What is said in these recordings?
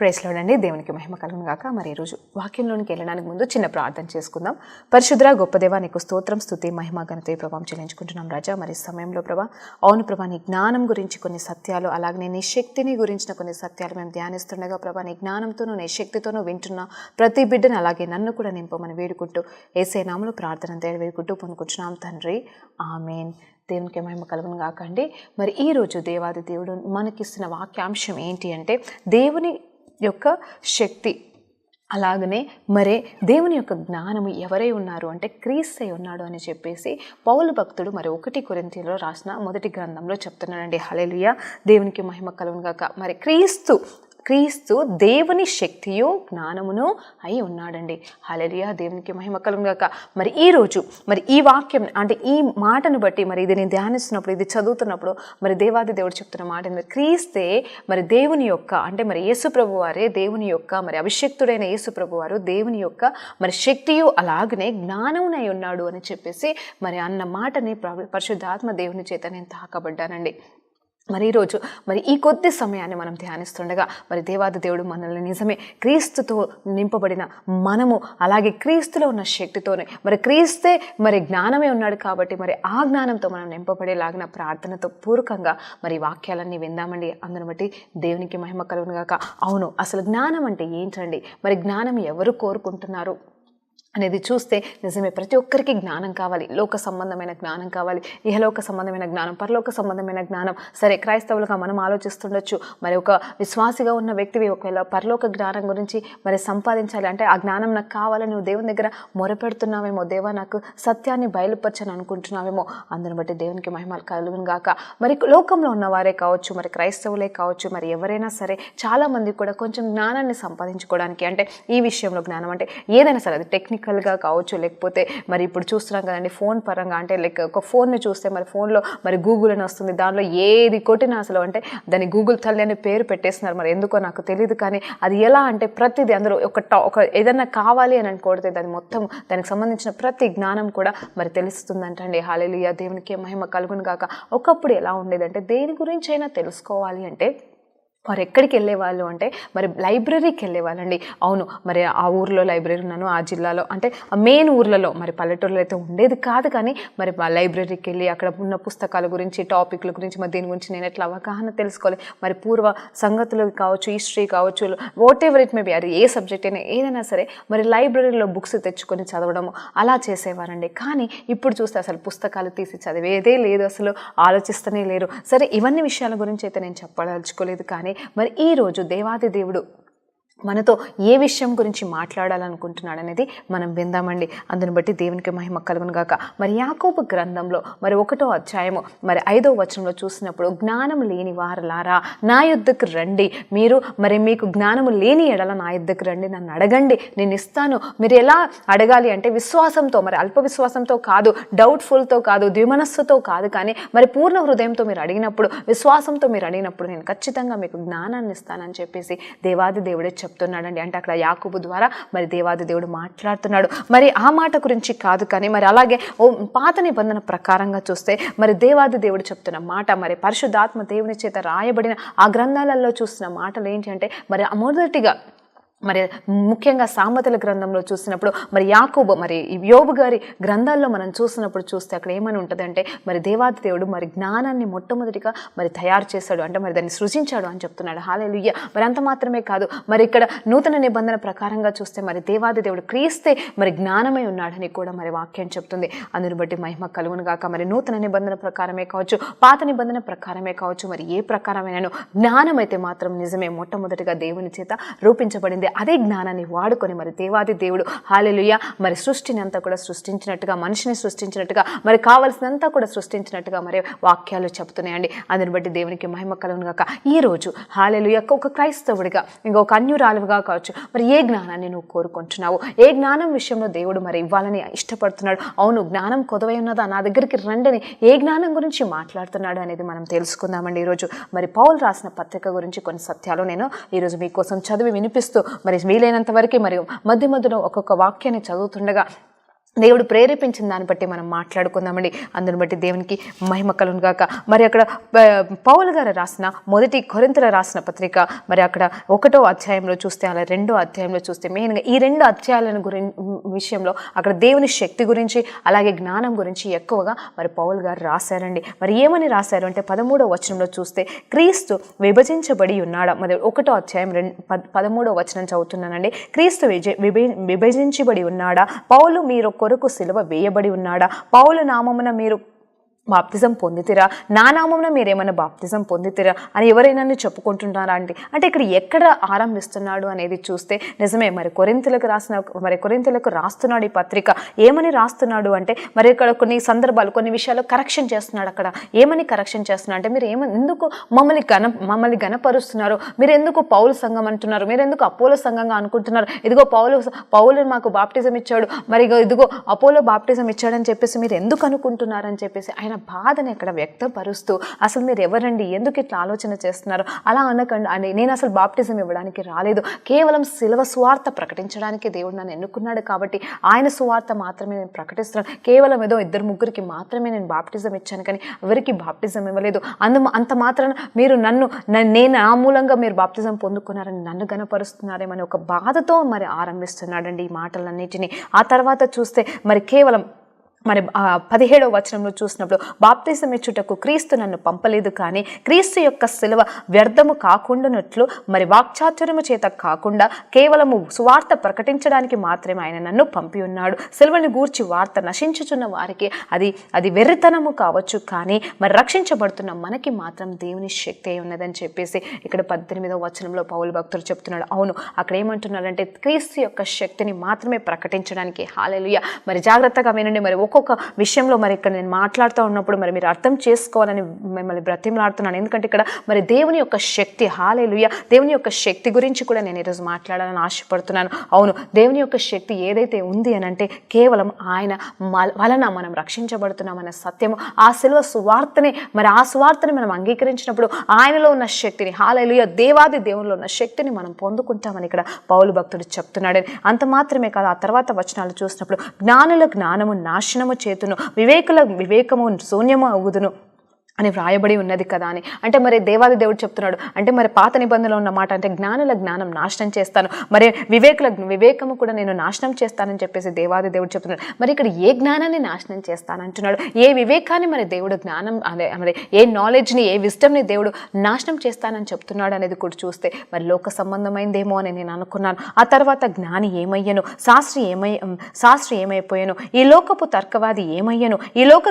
Praise lord అండి. దేవునికి మహిమ కలుగును గాక. మరి ఈరోజు వాక్యంలోనికి వెళ్ళడానికి ముందు చిన్న ప్రార్థన చేసుకుందాం. పరిశుద్ధ గొప్ప దేవా, నీకు స్తోత్రం, స్తుతి, మహిమ, ఘనత, ప్రభావం చెల్లించుకుంటున్నాం రాజా. మరి సమయంలో ప్రభా, అవును ప్రభా, నీ జ్ఞానం గురించి కొన్ని సత్యాలు, అలాగే నీ శక్తిని గురించిన కొన్ని సత్యాలు మేము ధ్యానిస్తుండగా ప్రభా, నీ జ్ఞానంతోనూ నీ శక్తితోనూ వింటున్న ప్రతి బిడ్డను అలాగే నన్ను కూడా నింపమని వేడుకుంటూ యేసయ్య నామములో ప్రార్థన వేడుకుంటూ పొందుకుంటున్నాం తండ్రి, ఆమేన్. దేవునికి మహిమ కలుగును గాకండి. మరి ఈరోజు దేవాది దేవుడు మనకిస్తున్న వాక్యాంశం ఏంటి అంటే, దేవుని యొక్క శక్తి, అలాగనే మరే దేవుని యొక్క జ్ఞానము ఎవరై ఉన్నారు అంటే క్రీస్తు ఉన్నాడు అని చెప్పేసి పౌలు భక్తుడు మరి 1 కొరింథీయులలో రాసిన మొదటి గ్రంథంలో చెప్తున్నాడండి. హల్లెలూయా, దేవునికి మహిమ కలుగును గాక. మరి క్రీస్తు దేవుని శక్తియు జ్ఞానమును అయి ఉన్నాడండి. హల్లెలూయా, దేవునికి మహిమ కలుగును గాక. మరి ఈరోజు మరి ఈ వాక్యం అంటే ఈ మాటను బట్టి మరి ఇది నేను ధ్యానిస్తున్నప్పుడు, ఇది చదువుతున్నప్పుడు మరి దేవాది దేవుడు చెప్తున్న మాట ఏంటంటే, క్రీస్తే మరి దేవుని యొక్క అంటే మరి యేసు ప్రభు వారే దేవుని యొక్క మరి అభిషక్తుడైన యేసు ప్రభు వారు దేవుని యొక్క మరి శక్తియు అలాగనే జ్ఞానమునై ఉన్నాడు అని చెప్పేసి మరి అన్న మాటని పరిశుద్ధాత్మ దేవుని చేత నేను తాకబడ్డానండి. మరి ఈరోజు మరి ఈ కొద్ది సమయాన్ని మనం ధ్యానిస్తుండగా మరి దేవాది దేవుడు మనల్ని నిజమే క్రీస్తుతో నింపబడిన మనము, అలాగే క్రీస్తులో ఉన్న శక్తితోనే మరి క్రీస్తే మరి జ్ఞానమే ఉన్నాడు కాబట్టి మరి ఆ జ్ఞానంతో మనం నింపబడేలాగిన ప్రార్థనతో పూర్వకంగా మరి వాక్యాలన్నీ విందామండి. అందును బట్టి దేవునికి మహిమ కలుగును గాక. అవును, అసలు జ్ఞానం అంటే ఏంటండి? మరి జ్ఞానం ఎవరు కోరుకుంటున్నారు అనేది చూస్తే నిజమే ప్రతి ఒక్కరికి జ్ఞానం కావాలి. లోక సంబంధమైన జ్ఞానం కావాలి, ఇహలోక సంబంధమైన జ్ఞానం, పరలోక సంబంధమైన జ్ఞానం. సరే, క్రైస్తవులుగా మనం ఆలోచిస్తుండొచ్చు, మరి ఒక విశ్వాసిగా ఉన్న వ్యక్తివి ఒకవేళ పరలోక జ్ఞానం గురించి మరి సంపాదించాలి అంటే ఆ జ్ఞానం నాకు కావాలని నువ్వు దేవుని దగ్గర మొరపెడుతున్నావేమో, దేవా నాకు సత్యాన్ని బయలుపరచని అనుకుంటున్నావేమో. అందుని బట్టి దేవునికి మహిమ కలుగును గాక. మరి లోకంలో ఉన్నవారే కావచ్చు, మరి క్రైస్తవులే కావచ్చు, మరి ఎవరైనా సరే చాలామంది కూడా కొంచెం జ్ఞానాన్ని సంపాదించుకోవడానికి అంటే ఈ విషయంలో జ్ఞానం అంటే ఏదైనా సరే, అది టెక్నికల్గా కావచ్చు, లేకపోతే మరి ఇప్పుడు చూస్తున్నాం కదండి ఫోన్ పరంగా అంటే లైక్ ఒక ఫోన్ని చూస్తే మరి ఫోన్లో మరి గూగుల్ అని వస్తుంది, దానిలో ఏది కొట్టినా అసలు అంటే దాన్ని గూగుల్ తల్లి అనే పేరు పెట్టేస్తున్నారు. మరి ఎందుకో నాకు తెలియదు, కానీ అది ఎలా అంటే ప్రతిదీ అందులో ఒక ఏదన్నా కావాలి అని కొడితే దాని మొత్తం దానికి సంబంధించిన ప్రతి జ్ఞానం కూడా మరి తెలుస్తుందంటండి. హల్లెలూయా, దేవునికి మహిమ కలుగును గాక. ఒకప్పుడు ఎలా ఉండేదంటే దేని గురించి అయినా తెలుసుకోవాలి అంటే వారు ఎక్కడికి వెళ్ళేవాళ్ళు అంటే మరి లైబ్రరీకి వెళ్ళేవాళ్ళండి. అవును, మరి ఆ ఊర్లో లైబ్రరీ ఉన్నాను, ఆ జిల్లాలో అంటే మెయిన్ ఊర్లలో, మరి పల్లెటూరులో అయితే ఉండేది కాదు, కానీ మరి లైబ్రరీకి వెళ్ళి అక్కడ ఉన్న పుస్తకాల గురించి, టాపిక్ల గురించి, మరి దీని గురించి నేను ఎట్లా అవగాహన తెలుసుకోవాలి, మరి పూర్వ సంగతులు కావచ్చు, హిస్టరీ కావచ్చు, what ever it may be, అది ఏ సబ్జెక్ట్ అయినా ఏదైనా సరే మరి లైబ్రరీలో బుక్స్ తెచ్చుకొని చదవడము అలా చేసేవారండి. కానీ ఇప్పుడు చూస్తే అసలు పుస్తకాలు తీసి చదివేదే లేదు, అసలు ఆలోచిస్తూనే లేరు. సరే, ఇవన్నీ విషయాల గురించి అయితే నేను చెప్పదలుచుకోలేదు, కానీ మరి ఈరోజు దేవాది దేవుడు మనతో ఏ విషయం గురించి మాట్లాడాలనుకుంటున్నాడు అనేది మనం విందామండి. అందుని బట్టి దేవునికి మహిమ కలుగును గాక. మరి యాకోబు గ్రంథంలో మరి 1వ అధ్యాయము మరి 5వ వచనంలో చూసినప్పుడు, జ్ఞానం లేని వారలారా నా యుద్ధకు రండి, మీరు మరి మీకు జ్ఞానము లేని ఎడల నా యుద్ధకు రండి, నన్ను అడగండి నేను ఇస్తాను. మీరు ఎలా అడగాలి అంటే విశ్వాసంతో, మరి అల్ప విశ్వాసంతో కాదు, డౌట్ఫుల్తో కాదు, ద్విమనస్సుతో కాదు, కానీ మరి పూర్ణ హృదయంతో మీరు అడిగినప్పుడు, విశ్వాసంతో మీరు అడిగినప్పుడు నేను ఖచ్చితంగా మీకు జ్ఞానాన్ని ఇస్తానని చెప్పేసి దేవాది దేవుడే చెప్తున్నాడండి. అంటే అక్కడ యాకోబు ద్వారా మరి దేవాది దేవుడు మాట్లాడుతున్నాడు. మరి ఆ మాట గురించి కాదు, కానీ మరి అలాగే పాత నిబంధన ప్రకారంగా చూస్తే మరి దేవాది దేవుడు చెప్తున్న మాట, మరి పరిశుద్ధాత్మ దేవుని చేత రాయబడిన ఆ గ్రంథాలలో చూస్తున్న మాటలు ఏంటి అంటే, మరి మొదటిగా మరి ముఖ్యంగా సామెతల గ్రంథంలో చూసినప్పుడు మరి యాకోబు మరి యోబు గారి గ్రంథాల్లో మనం చూస్తే అక్కడ ఏమని ఉంటుందంటే, మరి దేవాది దేవుడు మరి జ్ఞానాన్ని మొట్టమొదటిగా మరి తయారు చేశాడు, అంటే మరి దాన్ని సృజించాడు అని చెప్తున్నాడు. హల్లెలూయా. మరి అంత మాత్రమే కాదు, మరి ఇక్కడ నూతన నిబంధన ప్రకారంగా చూస్తే మరి దేవాది దేవుడు క్రీస్తే మరి జ్ఞానమై ఉన్నాడని కూడా మరి వాక్యం చెప్తుంది. అందుని బట్టి మహిమ కలుగును గాక. మరి నూతన నిబంధన ప్రకారమే కావచ్చు, పాత నిబంధన ప్రకారమే కావచ్చు, మరి ఏ ప్రకారమైనాను జ్ఞానం అయితే మాత్రం నిజమే మొట్టమొదటిగా దేవుని చేత రూపించబడింది. అదే జ్ఞానాన్ని వాడుకొని మరి దేవాది దేవుడు హల్లెలూయా మరి సృష్టిని అంతా కూడా సృష్టించినట్టుగా, మనిషిని సృష్టించినట్టుగా, మరి కావలసినంతా కూడా సృష్టించినట్టుగా మరి వాక్యాలు చెప్తున్నాయండి. అందుని బట్టి దేవునికి మహిమ కలుగును గాక. ఈరోజు హల్లెలూయా ఒక క్రైస్తవుడిగా, ఇంకొక అన్యురాలుగా కావచ్చు, మరి ఏ జ్ఞానాన్ని నువ్వు కోరుకుంటున్నావు? ఏ జ్ఞానం విషయంలో దేవుడు మరి ఇవ్వాలని ఇష్టపడుతున్నాడు? అవును, జ్ఞానం కొదవై ఉన్నదా, నా దగ్గరికి రండిని ఏ జ్ఞానం గురించి మాట్లాడుతున్నాడు అనేది మనం తెలుసుకుందామండి. ఈరోజు మరి పౌలు రాసిన పత్రిక గురించి కొన్ని సత్యాలు నేను ఈరోజు మీకోసం చదివి వినిపిస్తూ మరి వీలైనంత వరకు మరి మధ్య మధ్యలో ఒక్కొక్క వాక్యాన్ని చదువుతుండగా దేవుడు ప్రేరేపించిన దాన్ని బట్టి మనం మాట్లాడుకుందామండి. అందుని బట్టి దేవునికి మహిమ కలుగును గాక. మరి అక్కడ పౌలు గారు రాసిన మొదటి కొరింథీయులకు రాసిన పత్రిక మరి అక్కడ 1వ అధ్యాయంలో చూస్తే అలా 2వ అధ్యాయంలో చూస్తే మెయిన్గా ఈ 2 అధ్యాయాలను విషయంలో అక్కడ దేవుని శక్తి గురించి అలాగే జ్ఞానం గురించి ఎక్కువగా మరి పౌలు గారు రాశారండి. మరి ఏమని రాశారు అంటే 13వ వచనంలో చూస్తే క్రీస్తు విభజించబడి ఉన్నాడా. మరి 1వ అధ్యాయం 13వ వచనం చదువుతున్నానండి. క్రీస్తు విభజించబడి ఉన్నాడా, పౌలు మీరు కొరకు సిలువ వేయబడి ఉన్నాడా, పౌలు నామమున మీరు బాప్తిజం పొందితిరా, నా నామమున మీరేమైనా బాప్తిజం పొందితిరా అని ఎవరైనా చెప్పుకుంటున్నారా అంటే ఇక్కడ ఎక్కడ ఆరంభిస్తున్నాడు అనేది చూస్తే నిజమే. మరి కొరింథీయులకు రాస్తున్నాడు ఈ పత్రిక. ఏమని రాస్తున్నాడు అంటే మరి ఇక్కడ కొన్ని సందర్భాలు కొన్ని విషయాలు కరెక్షన్ చేస్తున్నాడు. అక్కడ ఏమని కరెక్షన్ చేస్తున్నాడు అంటే మీరు ఎందుకు మమ్మల్ని గణపరుస్తున్నారు, మీరు ఎందుకు పౌలు సంఘం అంటున్నారు, మీరు ఎందుకు అపోలో సంఘంగా అనుకుంటున్నారు, ఇదిగో పౌలు మాకు బాప్టిజం ఇచ్చాడు, మరి ఇదిగో అపోలో బాప్టిజం ఇచ్చాడని చెప్పేసి మీరు ఎందుకు అనుకుంటున్నారని చెప్పేసి ఆయన బాధని అక్కడ వ్యక్తపరుస్తూ అసలు మీరు ఎవరండి, ఎందుకు ఇట్లా ఆలోచన చేస్తున్నారు, అలా అనకండి అని, నేను అసలు బాప్టిజం ఇవ్వడానికి రాలేదు, కేవలం శిలువ సువార్త ప్రకటించడానికి దేవుడు నన్ను ఎన్నుకున్నాడు కాబట్టి ఆయన సువార్త మాత్రమే నేను ప్రకటిస్తున్నాను, కేవలం ఏదో 2-3 మాత్రమే నేను బాప్టిజం ఇచ్చాను కానీ ఎవరికి బాప్టిజం ఇవ్వలేదు, అంత మాత్రాన మీరు నేను ఆ మూలంగా మీరు బాప్టిజం పొందుకున్నారని నన్ను గణపరుస్తున్నారేమని ఒక బాధతో మరి ఆరంభిస్తున్నాడండి ఈ మాటలన్నిటినీ. ఆ తర్వాత చూస్తే మరి కేవలం మరి 17వ వచనంలో చూసినప్పుడు బాప్తిజం ఇచ్చుటకు క్రీస్తు నన్ను పంపలేదు కానీ క్రీస్తు యొక్క శిలువ వ్యర్థము కాకుండానట్లు మరి వాక్చాతుర్యము చేత కాకుండా కేవలము సువార్త ప్రకటించడానికి మాత్రమే ఆయన నన్ను పంపి ఉన్నాడు. శిలువని గూర్చి వార్త నశించుచున్న వారికి అది వెర్రితనము కావచ్చు కానీ మరి రక్షించబడుతున్న మనకి మాత్రం దేవుని శక్తి అయి ఉన్నదని చెప్పేసి ఇక్కడ 18వ వచనంలో పౌలు భక్తుడు చెప్తున్నాడు. అవును, అక్కడ ఏమంటున్నాడంటే క్రీస్తు యొక్క శక్తిని మాత్రమే ప్రకటించడానికి. హల్లెలూయా. మరి జాగ్రత్తగా వినండి. మరి ఒక్కొక్క విషయంలో మరి ఇక్కడ నేను మాట్లాడుతూ ఉన్నప్పుడు మరి మీరు అర్థం చేసుకోవాలని మిమ్మల్ని బ్రతిమలాడుతున్నాను. ఎందుకంటే ఇక్కడ మరి దేవుని యొక్క శక్తి, హల్లెలూయా, దేవుని యొక్క శక్తి గురించి కూడా నేను ఈరోజు మాట్లాడాలని ఆశపడుతున్నాను. అవును, దేవుని యొక్క శక్తి ఏదైతే ఉంది అని అంటే కేవలం ఆయన వలన మనం రక్షించబడుతున్నామన్న సత్యము, ఆ శిలువ సువార్తని మరి ఆ సువార్తని మనం అంగీకరించినప్పుడు ఆయనలో ఉన్న శక్తిని, హల్లెలూయా, దేవాది దేవునిలో ఉన్న శక్తిని మనం పొందుకుంటామని ఇక్కడ పౌలు భక్తుడు చెప్తున్నాడు. అంత మాత్రమే కాదు, ఆ తర్వాత వచనాలు చూసినప్పుడు జ్ఞానుల జ్ఞానము నాశనము చేతును, వివేకుల వివేకము శూన్యము అగుదును అని వ్రాయబడి ఉన్నది కదా అని. అంటే మరి దేవాది దేవుడు చెప్తున్నాడు అంటే మరి పాత నిబంధనలో ఉన్న మాట అంటే జ్ఞానుల జ్ఞానం నాశనం చేస్తాను, మరి వివేకుల వివేకము కూడా నేను నాశనం చేస్తానని చెప్పేసి దేవాది దేవుడు చెప్తున్నాడు. మరి ఇక్కడ ఏ జ్ఞానాన్ని నాశనం చేస్తానంటున్నాడు, ఏ వివేకాన్ని మరి దేవుడు జ్ఞానం మరి ఏ నాలెడ్జ్ని ఏ విజ్డమ్ని దేవుడు నాశనం చేస్తానని చెప్తున్నాడు అనేది కూడా చూస్తే మరి లోక సంబంధమైందేమో అని నేను అనుకున్నాను. ఆ తర్వాత జ్ఞాని ఏమయ్యను, శాస్త్రి ఏమైపోయాను, ఈ లోకపు తర్కవాది ఏమయ్యను, ఈ లోక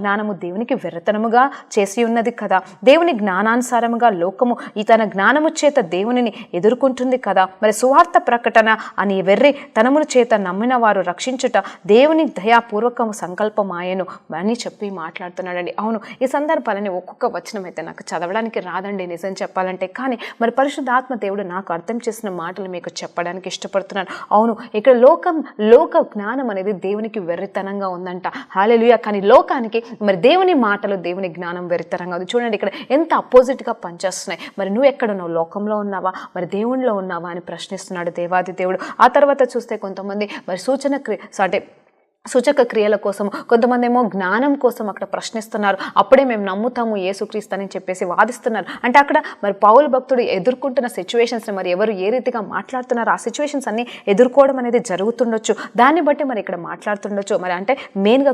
జ్ఞానము దేవునికి వెర్రతనముగా చేసి ఉన్నది కదా. దేవుని జ్ఞానానుసారముగా లోకము ఈ తన జ్ఞానము చేత దేవునిని ఎదుర్కొంటుంది కదా. మరి సువార్త ప్రకటన అని వెర్రి తనమును చేత నమ్మిన వారు రక్షించుట దేవుని దయాపూర్వకము సంకల్పమాయను అని చెప్పి మాట్లాడుతున్నాడండి. అవును, ఈ సందర్భాలని ఒక్కొక్క వచనం అయితే నాకు చదవడానికి రాదండి నిజం చెప్పాలంటే, కానీ మరి పరిశుద్ధాత్మ దేవుడు నాకు అర్థం చేసిన మాటలు మీకు చెప్పడానికి ఇష్టపడుతున్నాను. అవును, ఇక్కడ లోక జ్ఞానం అనేది దేవునికి వెర్రితనంగా ఉందంట. హల్లెలూయా. కానీ లోకానికి మరి దేవుని మాటలు దేవుని జ్ఞానం వెరితరంగా ఉంది. చూడండి ఇక్కడ ఎంత అపోజిట్గా పనిచేస్తున్నాయి. మరి నువ్వు ఎక్కడున్నావు, లోకంలో ఉన్నావా మరి దేవునిలో ఉన్నావా అని ప్రశ్నిస్తున్నాడు దేవాది దేవుడు. ఆ తర్వాత చూస్తే కొంతమంది మరి సూచక క్రియల కోసం, కొంతమంది ఏమో జ్ఞానం కోసం అక్కడ ప్రశ్నిస్తున్నారు. అప్పుడే మేము నమ్ముతాము యేసుక్రీస్తు అని చెప్పేసి వాదిస్తున్నారు. అంటే అక్కడ మరి పౌలు భక్తుడు ఎదుర్కొంటున్న సిచ్యువేషన్స్ని మరి ఎవరు ఏ రీతిగా మాట్లాడుతున్నారు, ఆ సిచ్యువేషన్స్ అన్ని ఎదుర్కోవడం అనేది జరుగుతుండొచ్చు. దాన్ని బట్టి మరి ఇక్కడ మాట్లాడుతుండొచ్చు. మరి అంటే మెయిన్గా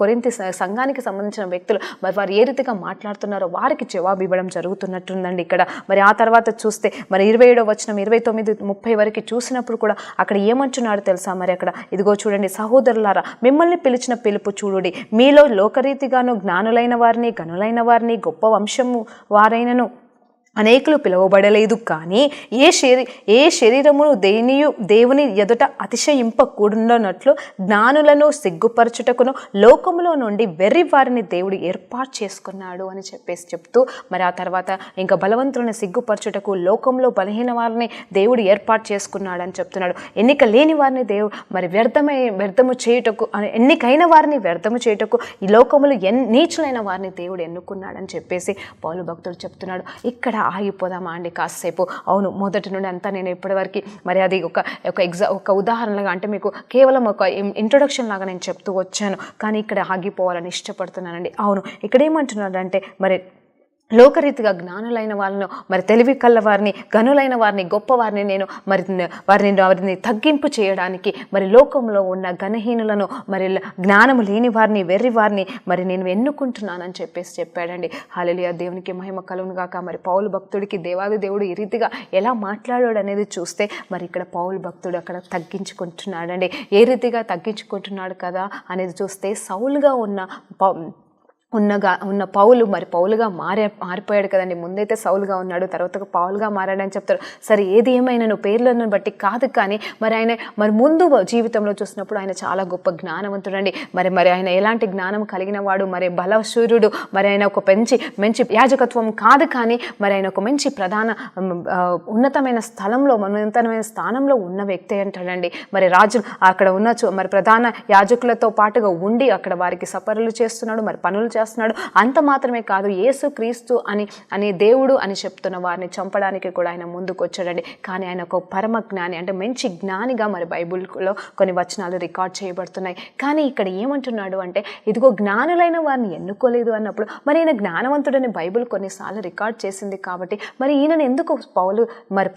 కొరింథీ సంఘానికి సంబంధించిన వ్యక్తులు మరి వారు ఏ రీతిగా మాట్లాడుతున్నారో వారికి జవాబు ఇవ్వడం జరుగుతున్నట్టుందండి ఇక్కడ. మరి ఆ తర్వాత చూస్తే మరి 27వ వచనం 29-30 వరకు చూసినప్పుడు కూడా అక్కడ ఏమంటున్నాడు తెలుసా. మరి అక్కడ ఇదిగో చూడండి, సహోదరులారా మిమ్మల్ని పిలిచిన పిలుపు చూడుడి, మీలో లోకరీతిగాను జ్ఞానులైన వారిని గనులైన వారిని గొప్ప వంశము వారైనను అనేకులు పిలువబడలేదు. కానీ ఏ శరీరమును దేవుని ఎదుట అతిశయింపకూడనట్లు జ్ఞానులను సిగ్గుపరచుటకును లోకములో నుండి వెర్రి వారిని దేవుడు ఏర్పాటు చేసుకున్నాడు అని చెప్తూ మరి ఆ తర్వాత ఇంకా బలవంతులను సిగ్గుపరచుటకు లోకంలో బలహీన వారిని దేవుడు ఏర్పాటు చేసుకున్నాడు అని చెప్తున్నాడు. ఎన్నిక లేని వారిని దేవుడు మరి వ్యర్థము చేయుటకు, ఎన్నికైన వారిని వ్యర్థము చేయుటకు ఈ లోకములు నీచులైన వారిని దేవుడు ఎన్నుకున్నాడని చెప్పేసి పౌలు భక్తుడు చెప్తున్నాడు. ఇక్కడ ఆగిపోదామా అండి కాసేపు? అవును, మొదటి నుండి అంతా నేను ఇప్పటివరకు మరి అది ఒక ఉదాహరణగా అంటే మీకు కేవలం ఒక ఇంట్రొడక్షన్ లాగా నేను చెప్తూ వచ్చాను, కానీ ఇక్కడ ఆగిపోవాలని ఇష్టపడుతున్నానండి. అవును, ఇక్కడ ఏమంటున్నాడంటే మరి లోకరీతిగా జ్ఞానులైన వాళ్ళను, మరి తెలివి కళ్ళ వారిని, గనులైన వారిని, గొప్పవారిని నేను వారిని తగ్గింపు చేయడానికి, మరి లోకంలో ఉన్న ఘనహీనులను, మరి జ్ఞానము లేని వారిని, వెర్రి వారిని మరి నేను ఎన్నుకుంటున్నానని చెప్పాడండి. హల్లెలూయా, దేవునికి మహిమ కలుగును గాక. మరి పౌలు భక్తుడికి దేవాది దేవుడు ఈ రీతిగా ఎలా మాట్లాడాడు అనేది చూస్తే మరి ఇక్కడ పౌలు భక్తుడు అక్కడ తగ్గించుకుంటున్నాడండి. ఏ రీతిగా తగ్గించుకుంటున్నాడు కదా అనేది చూస్తే సౌలుగా ఉన్న పౌలు మరి పౌలుగా మారిపోయాడు కదండి. ముందైతే సౌలుగా ఉన్నాడు, తర్వాత పౌలుగా మారాడని చెప్తారు. సరే, ఏది ఏమైనా నువ్వు పేర్లను బట్టి కాదు, కానీ మరి ఆయన మరి ముందు జీవితంలో చూసినప్పుడు ఆయన చాలా గొప్ప జ్ఞానవంతుడండి. మరి ఆయన ఎలాంటి జ్ఞానం కలిగిన వాడు, మరి బలశూరుడు, మరి ఆయన ఒక మంచి యాజకత్వం కాదు, కానీ మరి ఆయన ఒక మంచి ఉన్నతమైన స్థానంలో ఉన్న వ్యక్తి అంటాడండి. మరి రాజు అక్కడ ఉన్న మరి ప్రధాన యాజకులతో పాటుగా ఉండి అక్కడ వారికి సపరులు చేస్తున్నాడు, మరి పనులు చేస్తున్నాడు. అంత మాత్రమే కాదు, యేసు క్రీస్తు అని దేవుడు అని చెప్తున్న వారిని చంపడానికి కూడా ఆయన ముందుకు వచ్చాడండి. కానీ ఆయన ఒక పరమ జ్ఞాని, అంటే మంచి జ్ఞానిగా మరి బైబిల్లో కొన్ని వచనాలు రికార్డ్ చేయబడుతున్నాయి. కానీ ఇక్కడ ఏమంటున్నాడు అంటే, ఇదిగో జ్ఞానులైన వారిని ఎన్నుకోలేదు అన్నప్పుడు మరి ఈయన జ్ఞానవంతుడని బైబిల్ కొన్నిసార్లు రికార్డ్ చేసింది కాబట్టి మరి ఈయనను ఎందుకు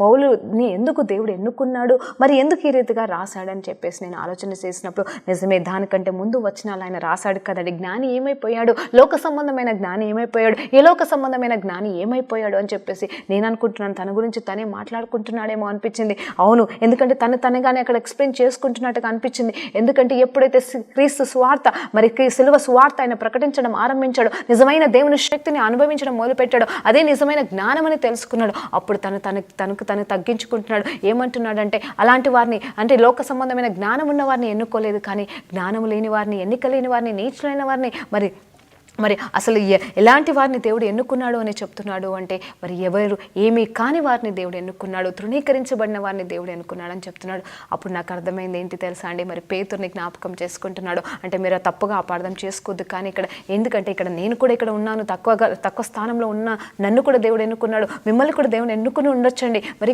పౌలుని ఎందుకు దేవుడు ఎన్నుకున్నాడు, మరి ఎందుకు ఈ రీతిగా రాశాడని చెప్పేసి నేను ఆలోచన చేసినప్పుడు నిజమే, దానికంటే ముందు వచనాలు ఆయన రాశాడు కదండి. జ్ఞాని ఏమైపోయాడు, లోక సంబంధమైన జ్ఞాని ఏమైపోయాడు, ఏ లోక సంబంధమైన జ్ఞాని ఏమైపోయాడు అని చెప్పేసి నేను అనుకుంటున్నాను. తన గురించి తనే మాట్లాడుకుంటున్నాడేమో అనిపించింది. అవును, ఎందుకంటే తనగానే అక్కడ ఎక్స్ప్లెయిన్ చేసుకుంటున్నట్టుగా అనిపించింది. ఎందుకంటే ఎప్పుడైతే క్రీస్తు సువార్త మరి సిలువ సువార్త ఆయన ప్రకటించడం ఆరంభించాడు, నిజమైన దేవుని శక్తిని అనుభవించడం మొదలుపెట్టాడు, అదే నిజమైన జ్ఞానం అని తెలుసుకున్నాడు. అప్పుడు తనకు తగ్గించుకుంటున్నాడు. ఏమంటున్నాడంటే, అలాంటి వారిని, అంటే లోక సంబంధమైన జ్ఞానం ఉన్న వారిని ఎన్నుకోలేదు, కానీ జ్ఞానం లేని వారిని, ఎన్నిక లేని వారిని, నీచులైన వారిని, మరి అసలు ఎలాంటి వారిని దేవుడు ఎన్నుకున్నాడు అని చెప్తున్నాడు అంటే, మరి ఎవరు ఏమీ కాని వారిని దేవుడు ఎన్నుకున్నాడు, తృణీకరించబడిన వారిని దేవుడు ఎన్నుకున్నాడు అని చెప్తున్నాడు. అప్పుడు నాకు అర్థమైంది ఏంటి తెలుసా అండి, మరి పేతురుని జ్ఞాపకం చేసుకుంటున్నాడు. అంటే మీరు తప్పుగా అపార్థం చేసుకోవద్దు, కానీ ఎందుకంటే ఇక్కడ నేను కూడా ఇక్కడ ఉన్నాను, తక్కువ స్థానంలో ఉన్నా, నన్ను కూడా దేవుడు ఎన్నుకున్నాడు, మిమ్మల్ని కూడా దేవుడు ఎన్నుకుని ఉండొచ్చండి. మరి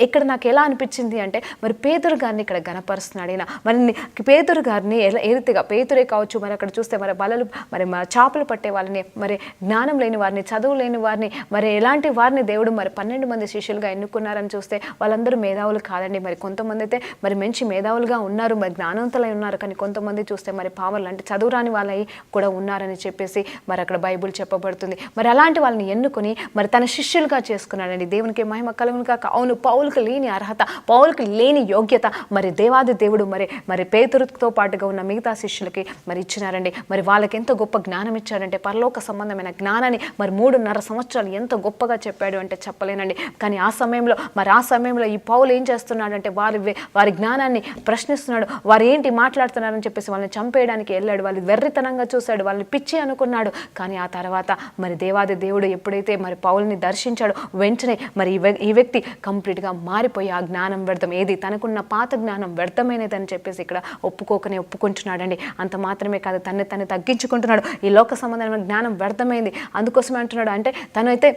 ఇక్కడ నాకు ఎలా అనిపించింది అంటే, మరి పేతురు గారిని ఇక్కడ గణపరుస్తున్నాడు. మరి పేతురు గారిని ఏ రీతిగా, పేతురే కావచ్చు, మరి అక్కడ చూస్తే మరి బలలు, మరి చేపలు పట్టే వాళ్ళని, మరి జ్ఞానం లేని వారిని, చదువు లేని వారిని, మరి ఎలాంటి వారిని దేవుడు మరి 12 మంది శిష్యులుగా ఎన్నుకున్నారని చూస్తే వాళ్ళందరూ మేధావులు కాదండి. మరి కొంతమంది అయితే మరి మంచి మేధావులుగా ఉన్నారు, మరి జ్ఞానవంతులై ఉన్నారు, కానీ కొంతమంది చూస్తే మరి పామర్లు, అంటే చదువు రాని వాళ్ళై కూడా ఉన్నారని చెప్పేసి మరి అక్కడ బైబుల్ చెప్పబడుతుంది. మరి అలాంటి వాళ్ళని ఎన్నుకొని మరి తన శిష్యులుగా చేసుకున్నాడండి. దేవునికి మహిమ కలుగును కాక. అవును, పౌలుకు లేని అర్హత, పౌలుకు లేని యోగ్యత మరి దేవాది దేవుడు మరి పేతురుతో పాటుగా ఉన్న మిగతా శిష్యులకి మరి ఇచ్చినారండి. మరి వాళ్ళకి ఎంత గొప్ప జ్ఞానం ఇచ్చాడంటే, పరలోక సంబంధమైన జ్ఞానాన్ని మరి 3.5 సంవత్సరాలు ఎంత గొప్పగా చెప్పాడు అంటే చెప్పలేనండి. కానీ ఆ సమయంలో ఈ పౌలు ఏం చేస్తున్నాడంటే, వారి జ్ఞానాన్ని ప్రశ్నిస్తున్నాడు. వారు ఏంటి మాట్లాడుతున్నారని చెప్పేసి వాళ్ళని చంపేయడానికి వెళ్ళాడు. వాళ్ళు వెర్రితనంగా చూశాడు, వాళ్ళని పిచ్చి అనుకున్నాడు. కానీ ఆ తర్వాత మరి దేవాది దేవుడు ఎప్పుడైతే మరి పౌలుని దర్శించాడు, వెంటనే మరి ఈ వ్యక్తి కంప్లీట్గా మారిపోయి ఆ జ్ఞానం వ్యర్థం, ఏది తనకున్న పాత జ్ఞానం వ్యర్థమైనదని చెప్పేసి ఇక్కడ ఒప్పుకుంటున్నాడండి. అంత మాత్రమే కాదు, తను తగ్గించుకుంటున్నాడు. ఈ లోక సంబంధమైన జ్ఞానం వ్యర్థమైంది, అందుకోసమే అంటున్నాడు. అంటే తనైతే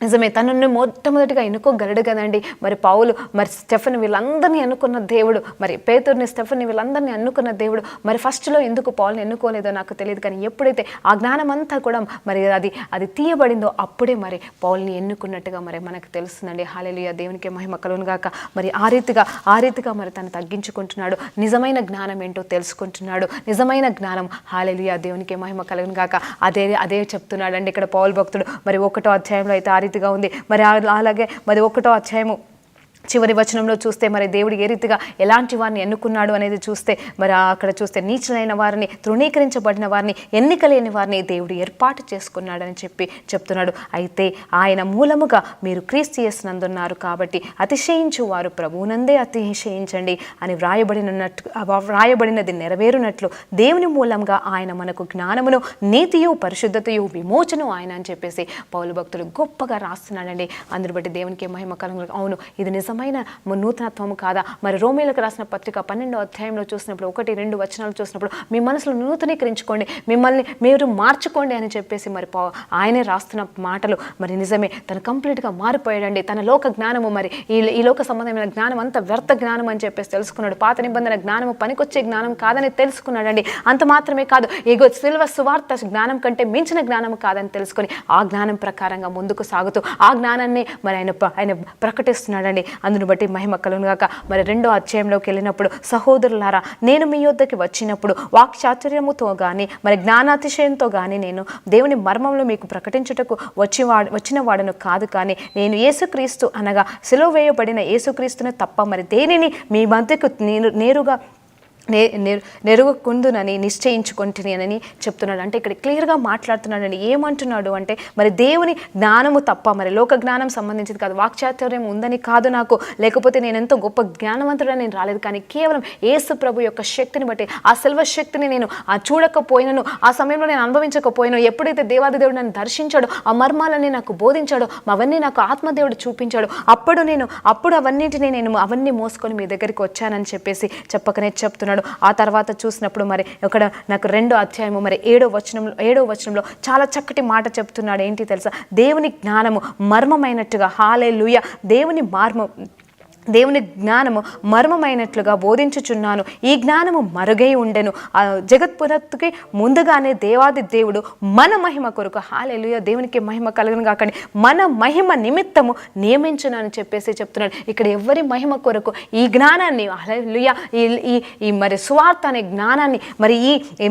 నిజమే, తనని మొట్టమొదటిగా ఎన్నుకోగలడు కదండి. మరి పౌలు, మరి స్టెఫెన్ వీళ్ళందరినీ ఎన్నుకున్న దేవుడు, మరి పేతురుని, స్టెఫెన్ని వీళ్ళందరినీ ఎన్నుకున్న దేవుడు మరి ఫస్ట్లో ఎందుకు పౌల్ని ఎన్నుకోలేదో నాకు తెలియదు. కానీ ఎప్పుడైతే ఆ జ్ఞానం అంతా కూడా మరి అది తీయబడిందో అప్పుడే మరి పౌల్ని ఎన్నుకున్నట్టుగా మరి మనకు తెలుస్తుందండి. హల్లెలూయా, దేవునికి మహిమ కలుగును గాక. మరి ఆ రీతిగా మరి తను తగ్గించుకుంటున్నాడు, నిజమైన జ్ఞానం ఏంటో తెలుసుకుంటున్నాడు. నిజమైన జ్ఞానం, హల్లెలూయా, దేవునికి మహిమ కలుగును గాక. అదే చెప్తున్నాడండి ఇక్కడ పౌలు భక్తుడు. మరి 1వ అధ్యాయంలో అయితే రీతిగా ఉంది. మరి అలాగే మరి 1వ అధ్యాయము చివరి వచనంలో చూస్తే మరి దేవుడు ఏ రీతిగా ఎలాంటి వారిని ఎన్నుకున్నాడు అనేది చూస్తే మరి అక్కడ చూస్తే నీచులైన వారిని, తృణీకరించబడిన వారిని, ఎన్నిక లేని వారిని దేవుడు ఏర్పాటు చేసుకున్నాడని చెప్తున్నాడు. అయితే ఆయన మూలముగా మీరు క్రీస్తు యేసునందున్నారు కాబట్టి అతిశయించు వారు ప్రభువునందే అతిశయించండి అని వ్రాయబడినది నెరవేరునట్లు దేవుని మూలంగా ఆయన మనకు జ్ఞానమును, నీతియు, పరిశుద్ధతయు, విమోచను ఆయన అని చెప్పేసి పౌలు భక్తుడు గొప్పగా రాస్తున్నాడండి. అందుని బట్టి దేవునికి మహిమ కలుగును. అవును, ఇది నిజం నిజమైన నూతనత్వము కాదా? మరి రోమీలకు రాసిన పత్రిక 12వ అధ్యాయంలో చూసినప్పుడు 1-2 వచనాలు చూసినప్పుడు మీ మనసులో నూతనీకరించుకోండి, మిమ్మల్ని మీరు మార్చుకోండి అని చెప్పేసి మరి ఆయనే రాస్తున్న మాటలు మరి నిజమే. తను కంప్లీట్గా మారిపోయాడండి. తన లోక జ్ఞానము మరి ఈ లోక సంబంధమైన జ్ఞానం అంత వ్యర్థ జ్ఞానం అని చెప్పేసి తెలుసుకున్నాడు. పాత నిబంధన జ్ఞానము పనికొచ్చే జ్ఞానం కాదని తెలుసుకున్నాడండి. అంత మాత్రమే కాదు, ఇగో సిల్వ సువార్త జ్ఞానం కంటే మించిన జ్ఞానం కాదని తెలుసుకొని ఆ జ్ఞానం ప్రకారంగా ముందుకు సాగుతూ ఆ జ్ఞానాన్ని మరి ఆయన ప్రకటిస్తున్నాడండి. అందును బట్టి మహిమ కలుగును గాక. మరి 2వ అధ్యాయంలోకి వెళ్ళినప్పుడు, సహోదరులారా, నేను మీ యొద్దకి వచ్చినప్పుడు వాక్చాతుర్యముతో గాని మరి జ్ఞానాతిశయంతో గాని నేను దేవుని మర్మంలో మీకు ప్రకటించుటకు వచ్చిన వాడను కాదు, కానీ నేను యేసుక్రీస్తు అనగా సిలువ వేయబడిన యేసుక్రీస్తును తప్ప మరి దేనిని మీ మధ్యకు నేరుగా నెరుగుకుందునని నిశ్చయించుకుంటున్నానని చెప్తున్నాడు. అంటే ఇక్కడ క్లియర్గా మాట్లాడుతున్నాడండి. ఏమంటున్నాడు అంటే, మరి దేవుని జ్ఞానము తప్ప మరి లోక జ్ఞానం సంబంధించింది కాదు, వాక్చాతుర్యం ఉందని కాదు నాకు, లేకపోతే నేను ఎంతో గొప్ప జ్ఞానవంతుడని నేను రాలేదు, కానీ కేవలం యేసు ప్రభు యొక్క శక్తిని బట్టి, ఆ సిల్వ శక్తిని నేను చూడకపోయినను, ఆ సమయంలో నేను అనుభవించకపోయినా, ఎప్పుడైతే దేవాది దేవుడు నన్ను దర్శించాడో, ఆ మర్మాలన్నీ నాకు బోధించాడో, అవన్నీ నాకు ఆత్మదేవుడు చూపించాడు, అప్పుడు అవన్నీ మోసుకొని మీ దగ్గరికి వచ్చానని చెప్పేసి చెప్పకనే చెప్తున్నాడు. ఆ తర్వాత చూసినప్పుడు మరి ఇక్కడ నాకు 2వ అధ్యాయము మరి 7వ వచనంలో చాలా చక్కటి మాట చెప్తున్నాడు. ఏంటి తెలుసా? దేవుని జ్ఞానము మర్మమైనట్టుగా, హల్లెలూయా, దేవుని జ్ఞానము మర్మమైనట్లుగా బోధించుచున్నాను. ఈ జ్ఞానము మరుగై ఉండెను. జగత్పురత్తుకి ముందుగానే దేవాది దేవుడు మన మహిమ కొరకు, హల్లెలూయా, దేవునికి మహిమ కలుగును గాక, మన మహిమ నిమిత్తము నియమించును అని చెప్పేసి చెప్తున్నాడు. ఇక్కడ ఎవరి మహిమ కొరకు ఈ జ్ఞానాన్ని, హల్లెలూయా, ఈ మరి సువార్త అనే జ్ఞానాన్ని,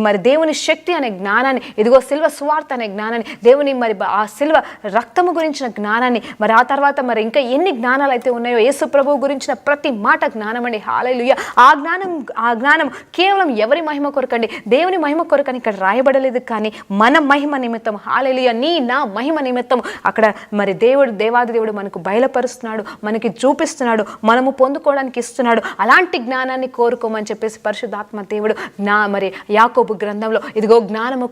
మరి దేవుని శక్తి అనే జ్ఞానాన్ని, ఇదిగో సిల్వ సువార్త అనే జ్ఞానాన్ని, దేవుని మరి ఆ సిల్వ రక్తము గురించిన జ్ఞానాన్ని, మరి ఆ తర్వాత మరి ఇంకా ఎన్ని జ్ఞానాలు అయితే ఉన్నాయో, యేసు ప్రభు గురించిన ప్రతి మాట జ్ఞానం అండి. హల్లెలూయా. ఆ జ్ఞానం కేవలం ఎవరి మహిమ కొరకండి? దేవుని మహిమ కొరకని ఇక్కడ రాయబడలేదు, కానీ మన మహిమ నిమిత్తం, హల్లెలూయా, నా మహిమ నిమిత్తం అక్కడ మరి దేవాది దేవుడు మనకు బయలుపరుస్తున్నాడు, మనకి చూపిస్తున్నాడు, మనము పొందుకోవడానికి ఇస్తున్నాడు. అలాంటి జ్ఞానాన్ని కోరుకోమని చెప్పేసి పరిశుద్ధాత్మ దేవుడు మరి యాకోబు గ్రంథంలో, ఇదిగో జ్ఞానము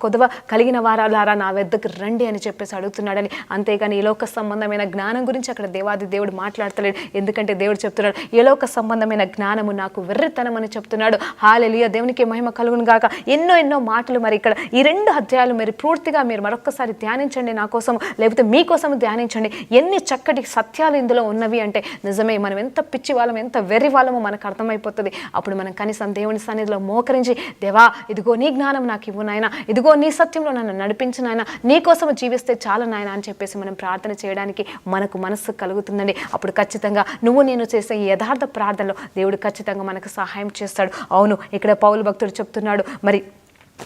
కొదవ కలిగిన వారాలారా నా వద్దకు రండి అని చెప్పేసి అడుగుతున్నాడని. అంతేగాని ఈ లోక సంబంధమైన జ్ఞానం గురించి అక్కడ దేవాది దేవుడు మాట్లాడతలేడు. ఎందుకంటే దేవుడు చెప్తున్నాడు, ఏ లోక సంబంధమైన జ్ఞానము నాకు వెర్రితనం అని చెప్తున్నాడు. హల్లెలూయా, దేవునికి మహిమ కలుగును గాక. ఎన్నో మాటలు మరి ఇక్కడ ఈ 2 అధ్యాయాలు మరి పూర్తిగా మీరు మరొక్కసారి ధ్యానించండి, నా కోసం లేకపోతే మీకోసం ధ్యానించండి. ఎన్ని చక్కటి సత్యాలు ఇందులో ఉన్నవి అంటే, నిజమే, మనం ఎంత పిచ్చి వాళ్ళం, ఎంత వెర్రి వాళ్ళమో మనకు అర్థమైపోతుంది. అప్పుడు మనం కనీసం దేవుని సన్నిధిలో మోకరించి, దేవా, ఇదిగో నీ జ్ఞానం నాకు ఇవ్వు నాయన, ఇదిగో నీ సత్యంలో నన్ను నడిపించు నాయన, నీ కోసం జీవిస్తే చాలు నాయన అని చెప్పేసి మనం ప్రార్థన చేయడానికి మనకు మనస్సు కలుగుతుందండి. అప్పుడు ఖచ్చితంగా నువ్వు నేను చేసే ఈ యథార్థ ప్రార్థనలో దేవుడు ఖచ్చితంగా మనకు సహాయం చేస్తాడు. అవును, ఇక్కడ పౌలు భక్తుడు చెప్తున్నాడు. మరి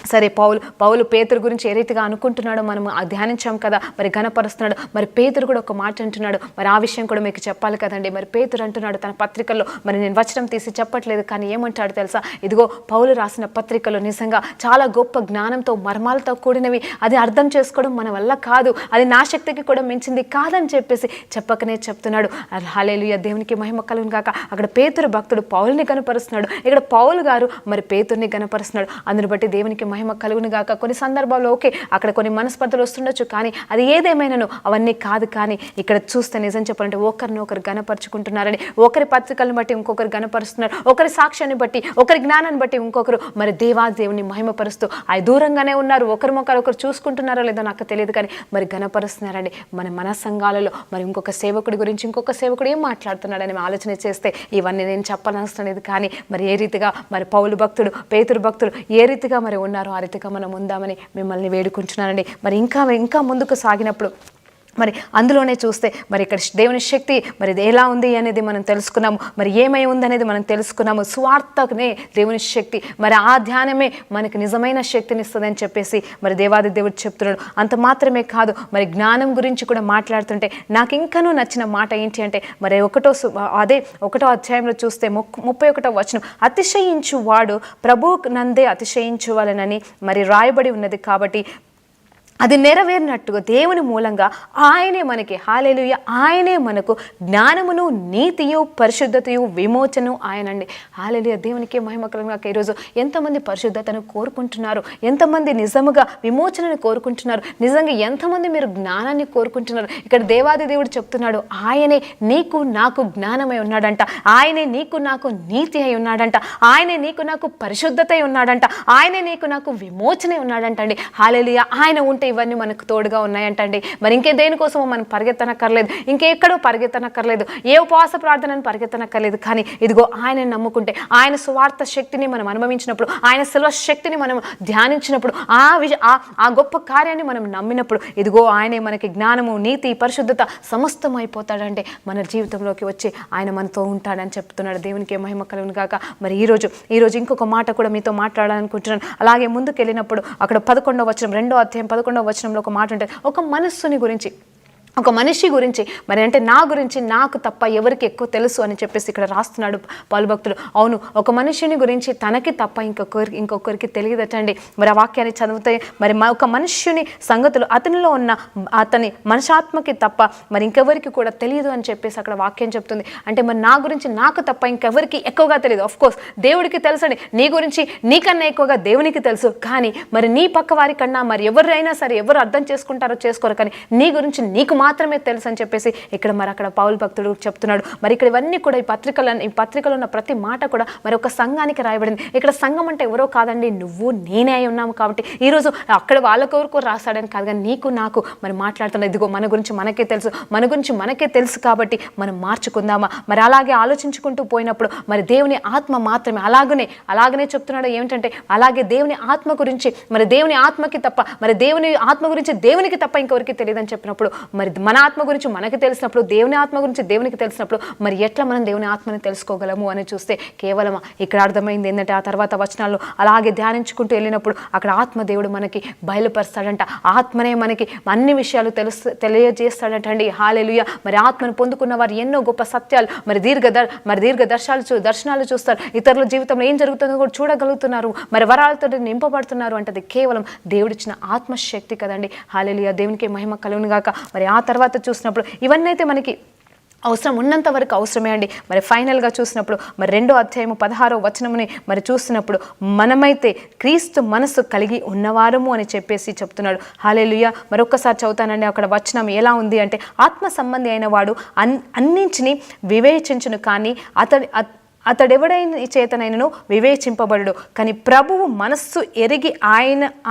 సరే, పౌలు పేతురు గురించి ఏ రీతిగా అనుకుంటున్నాడో మనం ధ్యానించాం కదా, మరి ఘనపరుస్తున్నాడు. మరి పేతురు కూడా ఒక మాట అంటున్నాడు, మరి ఆ విషయం కూడా మీకు చెప్పాలి కదండి. మరి పేతురు అంటున్నాడు తన పత్రికల్లో, మరి నేను వచనం తీసి చెప్పట్లేదు, కానీ ఏమంటాడు తెలుసా? ఇదిగో పౌలు రాసిన పత్రికలు నిజంగా చాలా గొప్ప జ్ఞానంతో, మర్మాలతో కూడినవి. అది అర్థం చేసుకోవడం మన వల్ల కాదు, అది నా శక్తికి కూడా మించింది కాదని చెప్పేసి చెప్పకనే చెప్తున్నాడు. హల్లెలూయా, దేవునికి మహిమ కలుగును గాక. అక్కడ పేతురు భక్తుడు పౌలుని గనపరుస్తున్నాడు, ఇక్కడ పౌలు గారు మరి పేతుర్ని గనపరుస్తున్నాడు. అందుని బట్టి దేవునికి మహిమ కలుగును గాక. కొన్ని సందర్భాల్లో ఓకే, అక్కడ కొన్ని మనస్పర్ధలు వస్తుండొచ్చు, కానీ అది ఏదేమైనాను అవన్నీ కాదు. కానీ ఇక్కడ చూస్తే నిజం చెప్పాలంటే ఒకరినొకరు గనపరుచుకుంటున్నారని, ఒకరి పత్రికలను బట్టి ఇంకొకరు గనపరుస్తున్నారు, ఒకరి సాక్ష్యాన్ని బట్టి, ఒకరి జ్ఞానాన్ని బట్టి ఇంకొకరు మరి దేవుని మహిమపరుస్తూ అవి దూరంగానే ఉన్నారు. ఒకరు చూసుకుంటున్నారో లేదో నాకు తెలియదు, కానీ మరి గనపరుస్తున్నారండి. మన సంఘాలలో మరి ఇంకొక సేవకుడి గురించి ఇంకొక సేవకుడు ఏం మాట్లాడుతున్నాడని ఆలోచన చేస్తే ఇవన్నీ నేను చెప్పనవసరం లేదు. కానీ మరి ఏ రీతిగా మరి పౌలు భక్తుడు, పేతురు భక్తుడు ఏ రీతిగా మరి ఉన్నారో ఆ రీతిగా మనం ఉందామని మిమ్మల్ని వేడుకుంటున్నానండి. మరి ఇంకా ముందుకు సాగినప్పుడు మరి అందులోనే చూస్తే మరి ఇక్కడ దేవుని శక్తి మరి ఎలా ఉంది అనేది మనం తెలుసుకున్నాము, మరి ఏమై ఉందనేది మనం తెలుసుకున్నాము. స్వార్థనే దేవుని శక్తి, మరి ఆ ధ్యానమే మనకి నిజమైన శక్తిని ఇస్తుందని చెప్పేసి మరి దేవాది దేవుడు చెప్తున్నాడు. అంత మాత్రమే కాదు, మరి జ్ఞానం గురించి కూడా మాట్లాడుతుంటే నాకు ఇంకనూ నచ్చిన మాట ఏంటి అంటే, మరి 1వ అధ్యాయంలో చూస్తే 31వ వచనం, అతిశయించువాడు ప్రభు నందే అతిశయించువాలనని మరి రాయబడి ఉన్నది. కాబట్టి అది నెరవేరినట్టుగా దేవుని మూలంగా ఆయనే మనకి హల్లెలూయా ఆయనే మనకు జ్ఞానమును నీతియు పరిశుద్ధతయు విమోచను ఆయనండి. హల్లెలూయా దేవునికి మహిమ కలుగుగాక. ఈరోజు ఎంతమంది పరిశుద్ధతను కోరుకుంటున్నారు, ఎంతమంది నిజముగా విమోచనను కోరుకుంటున్నారు, నిజంగా ఎంతమంది మీరు జ్ఞానాన్ని కోరుకుంటున్నారు. ఇక్కడ దేవాది దేవుడు చెప్తున్నాడు ఆయనే నీకు నాకు జ్ఞానమై ఉన్నాడంట, ఆయనే నీకు నాకు నీతి అయి ఉన్నాడంట, ఆయనే నీకు నాకు పరిశుద్ధత అయి ఉన్నాడంట, ఆయనే నీకు నాకు విమోచన ఉన్నాడంట అండి. హల్లెలూయా ఆయన ఉంటే ఇవన్నీ మనకు తోడుగా ఉన్నాయంటండి. మరి ఇంకే దేనికోసమో మనం పరిగెత్తనక్కర్లేదు, ఇంకెక్కడో పరిగెత్తనక్కర్లేదు, ఏ ఉపవాస ప్రార్థనను పరిగెత్తనక్కర్లేదు. కానీ ఇదిగో ఆయన నమ్ముకుంటే, ఆయన సువార్త శక్తిని మనం అనుభవించినప్పుడు, ఆయన శిల్వ శక్తిని మనం ధ్యానించినప్పుడు, ఆ గొప్ప కార్యాన్ని మనం నమ్మినప్పుడు ఇదిగో ఆయనే మనకి జ్ఞానము నీతి పరిశుద్ధత సమస్తం అయిపోతాడంటే మన జీవితంలోకి వచ్చి ఆయన మనతో ఉంటాడని చెప్తున్నాడు. దేవునికి మహిమ కలుగును గాక. మరి ఈరోజు ఇంకొక మాట కూడా మీతో మాట్లాడాలనుకుంటున్నాను. అలాగే ముందుకు వెళ్ళినప్పుడు అక్కడ 11వ వచనం 2వ అధ్యాయం 11వ వచనంలో ఒక మాట ఉంటుంది, ఒక మనస్సుని గురించి, ఒక మనిషి గురించి, మరి అంటే నా గురించి నాకు తప్ప ఎవరికి ఎక్కువ తెలుసు అని చెప్పేసి ఇక్కడ రాస్తున్నాడు పౌలు భక్తుడు. అవును, ఒక మనిషిని గురించి తనకి తప్ప ఇంకొకరికి తెలియదటండి. మరి ఆ వాక్యాన్ని చదివితే మరి ఒక మనుష్యుని సంగతులు అతనిలో ఉన్న అతని మనుషాత్మకి తప్ప మరి ఇంకెవరికి కూడా తెలియదు అని చెప్పేసి అక్కడ వాక్యం చెప్తుంది. అంటే మరి నా గురించి నాకు తప్ప ఇంకెవరికి ఎక్కువగా తెలియదు. ఆఫ్ కోర్స్ దేవుడికి తెలుసండి, నీ గురించి నీకన్నా ఎక్కువగా దేవునికి తెలుసు. కానీ మరి నీ పక్క వారి కన్నా మరి ఎవరైనా సరే ఎవరు అర్థం చేసుకుంటారో చేసుకోరు, కానీ నీ గురించి నీకు మాత్రమే తెలుసు అని చెప్పేసి ఇక్కడ మరి అక్కడ పౌలు భక్తుడు చెప్తున్నాడు. మరి ఇక్కడ ఇవన్నీ కూడా ఈ పత్రికలో ఉన్న ప్రతి మాట కూడా మరి ఒక సంఘానికి రాయబడింది. ఇక్కడ సంఘం అంటే ఎవరో కాదండి, నువ్వు నేనే అయి ఉన్నాము. కాబట్టి ఈరోజు అక్కడ వాళ్ళకెవరికో రాశాడని కాదు, కానీ నీకు నాకు మరి మాట్లాడుతున్నా. ఇదిగో మన గురించి మనకే తెలుసు కాబట్టి మనం మార్చుకుందామా. మరి అలాగే ఆలోచించుకుంటూ పోయినప్పుడు మరి దేవుని ఆత్మ మాత్రమే అలాగనే చెప్తున్నాడు. ఏమిటంటే అలాగే దేవుని ఆత్మ గురించి మరి దేవుని ఆత్మకి తప్ప మరి దేవుని ఆత్మ గురించి దేవునికి తప్ప ఇంకెవరికి తెలియదని చెప్పినప్పుడు మరి మన ఆత్మ గురించి మనకి తెలిసినప్పుడు, దేవుని ఆత్మ గురించి దేవునికి తెలిసినప్పుడు మరి ఎట్లా మనం దేవుని ఆత్మని తెలుసుకోగలము అని చూస్తే కేవలం ఇక్కడ అర్థమైంది ఏంటంటే ఆ తర్వాత వచనాల్లో అలాగే ధ్యానించుకుంటూ వెళ్ళినప్పుడు అక్కడ ఆత్మ దేవుడు మనకి బయలుపరుస్తాడంట. ఆత్మనే మనకి అన్ని విషయాలు తెలియజేస్తాడంట అండి. హల్లెలూయా. మరి ఆత్మను పొందుకున్న వారు ఎన్నో గొప్ప సత్యాలు మరి దీర్ఘ దర్శనాలు చూస్తారు. ఇతరుల జీవితంలో ఏం జరుగుతుందో కూడా చూడగలుగుతున్నారు. మరి వరాలతో నింపబడుతున్నారు అంటే అది కేవలం దేవుడిచ్చిన ఆత్మశక్తి కదండి. హల్లెలూయా. దేవునికి మహిమ కలుగును గాక. మరి ఆ తర్వాత చూసినప్పుడు ఇవన్నీ అయితే మనకి అవసరం ఉన్నంత వరకు అవసరమే అండి. మరి ఫైనల్గా చూసినప్పుడు మరి 2వ అధ్యాయము 16వ వచనముని మరి చూసినప్పుడు మనమైతే క్రీస్తు మనస్సు కలిగి ఉన్నవారము అని చెప్పేసి చెప్తున్నాడు. హల్లెలూయా. మరొక్కసారి చదువుతానండి. అక్కడ వచనం ఎలా ఉంది అంటే ఆత్మ సంబంధి అయిన వాడు అన్నింటినీ వివేచించును, కానీ అతడెవడైన చేతనైనను వివేచింపబడు, కానీ ప్రభువు మనస్సు ఎరిగి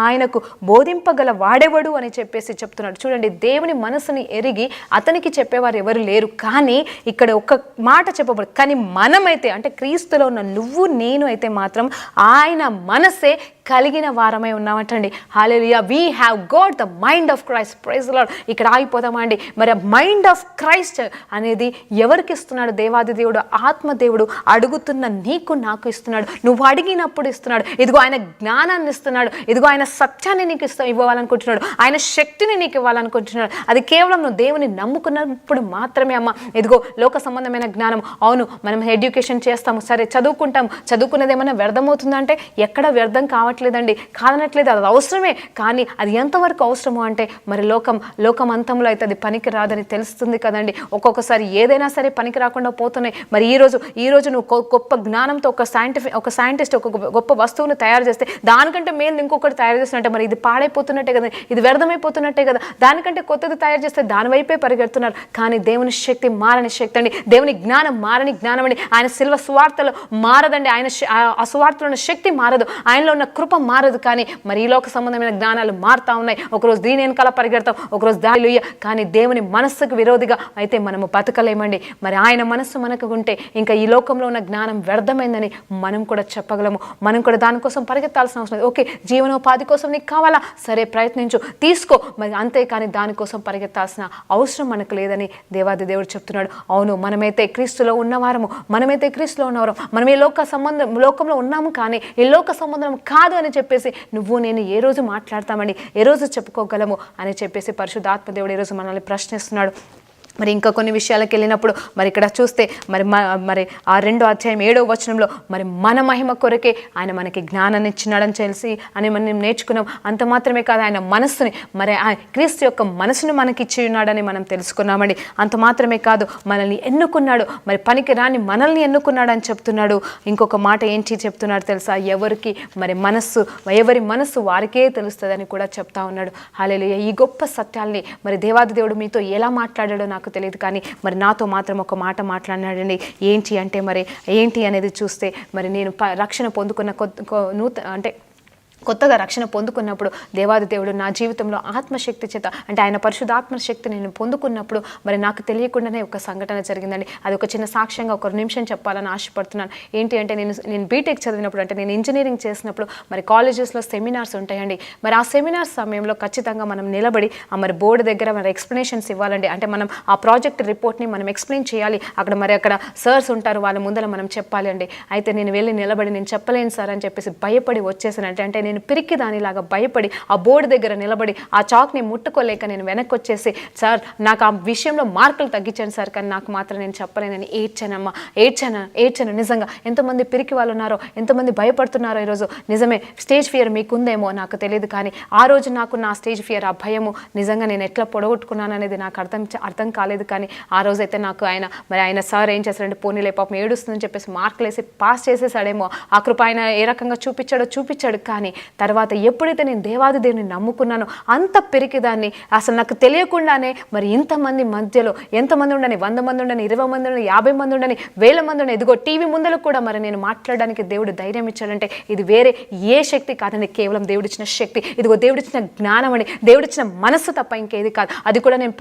ఆయనకు బోధింపగల వాడెవడు అని చెప్పేసి చెప్తున్నాడు. చూడండి, దేవుని మనస్సుని ఎరిగి అతనికి చెప్పేవారు ఎవరు లేరు. కానీ ఇక్కడ ఒక మాట చెప్పబడు, కానీ మనమైతే అంటే క్రీస్తులో ఉన్న నువ్వు నేను అయితే మాత్రం ఆయన మనస్సే కలిగిన వారమై ఉన్నామంటండి. Hallelujah. We have got the mind of Christ. Praise the Lord. ఇక్కడ ఆగిపోదామా అండి. మరి మైండ్ ఆఫ్ క్రైస్ట్ అనేది ఎవరికి ఇస్తున్నాడు? దేవాది దేవుడు, ఆత్మదేవుడు అడుగుతున్న నీకు నాకు ఇస్తున్నాడు. నువ్వు అడిగినప్పుడు ఇస్తున్నాడు. ఇదిగో ఆయన జ్ఞానాన్ని ఇస్తున్నాడు. ఇదిగో ఆయన సత్యాన్ని నీకు ఇవ్వాలనుకుంటున్నాడు. ఆయన శక్తిని నీకు ఇవ్వాలనుకుంటున్నాడు. అది కేవలం నువ్వు దేవుని నమ్ముకున్నప్పుడు మాత్రమే అమ్మ. ఇదిగో లోక సంబంధమైన జ్ఞానం. అవును, మనం ఎడ్యుకేషన్ చేస్తాము, సరే చదువుకుంటాము, చదువుకునేది ఏమైనా వ్యర్థమవుతుందంటే ఎక్కడ వ్యర్థం కావట్లేదండి, కాదనట్లేదు, అది అవసరమే. కానీ అది ఎంతవరకు అవసరమో అంటే మరి లోకం అంతంలో అయితే అది పనికి రాదని తెలుస్తుంది కదండి. ఒక్కొక్కసారి ఏదైనా సరే పనికి రాకుండా పోతున్నాయి. మరి ఈ రోజు నువ్వు గొప్ప జ్ఞానంతో ఒక సైంటిస్ట్ ఒక గొప్ప వస్తువును తయారు చేస్తే దానికంటే మేలు ఇంకొకటి తయారు చేస్తున్నట్టే మరి ఇది పాడైపోతున్నట్టే కదా, ఇది వ్యర్థమైపోతున్నట్టే కదా. దానికంటే కొత్తది తయారు చేస్తే దాని వైపే పరిగెడుతున్నారు. కానీ దేవుని శక్తి మారని శక్తి అండి. దేవుని జ్ఞానం మారని జ్ఞానం అండి. ఆయన శిల్వ సువార్తలో మారదండి. ఆయన ఆ సువార్తలో ఉన్న శక్తి మారదు, ఆయనలో ఉన్న కృప మారదు. కానీ మరి ఈ లోక సంబంధమైన జ్ఞానాలు మారుతా ఉన్నాయి. ఒకరోజు దీని వెనకాల పరిగెడతాం, ఒకరోజు దానిలుయ్య. కానీ దేవుని మనస్సుకు విరోధిగా అయితే మనము బతకలేమండి. మరి ఆయన మనస్సు మనకు ఉంటే ఇంకా ఈ లోకంలో ఉన్న జ్ఞానం వ్యర్థమైందని మనం కూడా చెప్పగలము. మనం కూడా దానికోసం పరిగెత్తాల్సిన అవసరం లేదు. ఓకే, జీవనోపాధి కోసం నీకు కావాలా, సరే ప్రయత్నించు, తీసుకో, మరి అంతేకాని దానికోసం పరిగెత్తాల్సిన అవసరం మనకు లేదని దేవాది దేవుడు చెప్తున్నాడు. అవును, మనమైతే క్రీస్తులో ఉన్నవారము, మనం ఈ లోకంలో ఉన్నాము, కానీ ఈ లోక సంబంధం కాదు అని చెప్పేసి నువ్వు నేను ఏ రోజు మాట్లాడతామని, ఏ రోజు చెప్పుకోగలము అని చెప్పేసి పరిశుద్ధాత్మ దేవుడు ఈరోజు మనల్ని ప్రశ్నిస్తున్నాడు. మరి ఇంకా కొన్ని విషయాలకు వెళ్ళినప్పుడు మరి ఇక్కడ చూస్తే మరి ఆ 2వ అధ్యాయం 7వ వచనంలో మరి మన మహిమ కొరకే ఆయన మనకి జ్ఞానాన్ని ఇచ్చినాడని తెలిసి అని మనం నేర్చుకున్నాం. అంత మాత్రమే కాదు, ఆయన మనస్సుని మరి క్రీస్తు యొక్క మనసును మనకి ఇచ్చి ఉన్నాడని మనం తెలుసుకున్నామండి. అంత మాత్రమే కాదు, మనల్ని ఎన్నుకున్నాడు, మరి పనికి రాని మనల్ని ఎన్నుకున్నాడు అని చెప్తున్నాడు. ఇంకొక మాట ఏంటి చెప్తున్నాడు తెలుసా? ఎవరి మనస్సు వారికే తెలుస్తుందని కూడా చెప్తా ఉన్నాడు. హల్లెలూయా. ఈ గొప్ప సత్యాల్ని మరి దేవాది దేవుడు మీతో ఎలా మాట్లాడాడో నాకు తెలియదు, కానీ మరి నాతో మాత్రం ఒక మాట మాట్లాడినాడండి. ఏంటి అనేది చూస్తే మరి నేను రక్షణ పొందుకున్న కొత్తగా రక్షణ పొందుకున్నప్పుడు దేవాది దేవుడు నా జీవితంలో ఆత్మశక్తి చేత, అంటే ఆయన పరిశుద్ధాత్మ శక్తి నేను పొందుకున్నప్పుడు మరి నాకు తెలియకుండానే ఒక సంఘటన జరిగిందండి. అది ఒక చిన్న సాక్ష్యంగా ఒక నిమిషం చెప్పాలని ఆశపడుతున్నాను. ఏంటి అంటే నేను బీటెక్ చదివినప్పుడు, అంటే నేను ఇంజనీరింగ్ చేసినప్పుడు మరి కాలేజెస్లో సెమినార్స్ ఉంటాయండి. మరి ఆ సెమినార్ సమయంలో ఖచ్చితంగా మనం నిలబడి మరి బోర్డు దగ్గర మరి ఎక్స్ప్లెనేషన్స్ ఇవ్వాలండి. అంటే మనం ఆ ప్రాజెక్ట్ రిపోర్ట్ని మనం ఎక్స్ప్లెయిన్ చేయాలి. అక్కడ సర్స్ ఉంటారు, వాళ్ళ ముందర మనం చెప్పాలి అండి. అయితే నేను వెళ్ళి నిలబడి నేను చెప్పలేను సార్ అని చెప్పేసి భయపడి వచ్చేసాను. అంటే నేను పిరికి దానిలాగా భయపడి ఆ బోర్డు దగ్గర నిలబడి ఆ చాక్ని ముట్టుకోలేక నేను వెనక్కి వచ్చేసి, సార్ నాకు ఆ విషయంలో మార్కులు తగ్గించాను సార్, కానీ నాకు మాత్రం నేను చెప్పలేనని ఏడ్చాను. నిజంగా ఎంతమంది పిరికి వాళ్ళు ఉన్నారో, ఎంతమంది భయపడుతున్నారో ఈరోజు. నిజమే, స్టేజ్ ఫియర్ మీకుందేమో నాకు తెలియదు, కానీ ఆ రోజు నాకు నా స్టేజ్ ఫియర్, ఆ భయము నిజంగా నేను ఎట్లా పొడగొట్టుకున్నాను అనేది నాకు అర్థం కాలేదు. కానీ ఆ రోజైతే నాకు ఆయన సార్ ఏం చేశారంటే, పోనీలే పాపం ఏడుస్తుందని చెప్పేసి మార్కులు వేసి పాస్ చేసేసాడేమో, ఆ కృప ఆయన ఏ రకంగా చూపించాడు. కానీ తర్వాత ఎప్పుడైతే నేను దేవాది దేవుని నమ్ముకున్నానో అంత పెరికిదాన్ని, అసలు నాకు తెలియకుండానే మరి ఇంతమంది మధ్యలో ఎంతమంది ఉండని, 100 మంది ఉండని, 20 మంది ఉండని, 50 మంది ఉండని, 1000 మంది ఉండని, ఇదిగో టీవీ ముందరకు కూడా మరి నేను మాట్లాడడానికి దేవుడు ధైర్యం ఇచ్చాడంటే ఇది వేరే ఏ శక్తి కాదండి, కేవలం దేవుడిచ్చిన శక్తి. ఇదిగో దేవుడిచ్చిన జ్ఞానం అని, దేవుడిచ్చిన మనస్సు తప్ప ఇంకేది కాదు. అది కూడా నేను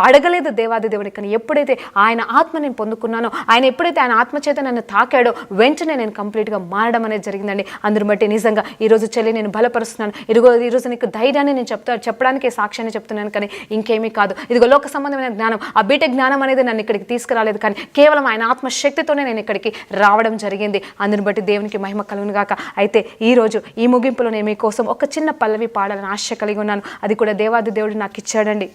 అడగలేదు దేవాది దేవుడి, కానీ ఎప్పుడైతే ఆయన ఆత్మ నేను పొందుకున్నానో, ఎప్పుడైతే ఆయన ఆత్మ చేత నన్ను తాకాడో వెంటనే నేను కంప్లీట్గా మారడం అనేది జరిగిందండి. అందుని బట్టి నిజంగా ఈరోజు చెల్లి నేను బలపరుస్తున్నాను. ఈరోజు నీకు ధైర్యాన్ని నేను చెప్పడానికి సాక్ష్యాన్ని చెప్తున్నాను, కానీ ఇంకేమీ కాదు. ఇదిగో లోక సంబంధమైన జ్ఞానం, ఆ బీటెక్ జ్ఞానం అనేది నన్ను ఇక్కడికి తీసుకురాలేదు, కానీ కేవలం ఆయన ఆత్మశక్తితోనే నేను ఇక్కడికి రావడం జరిగింది. అందుని బట్టి దేవునికి మహిమ కలుగును గాక. అయితే ఈరోజు ఈ ముగింపులో నేను మీకోసం ఒక చిన్న పల్లవి పాడాలని ఆశ కలిగి ఉన్నాను. అది కూడా దేవాది దేవుడు నాకు ఇచ్చాడండి.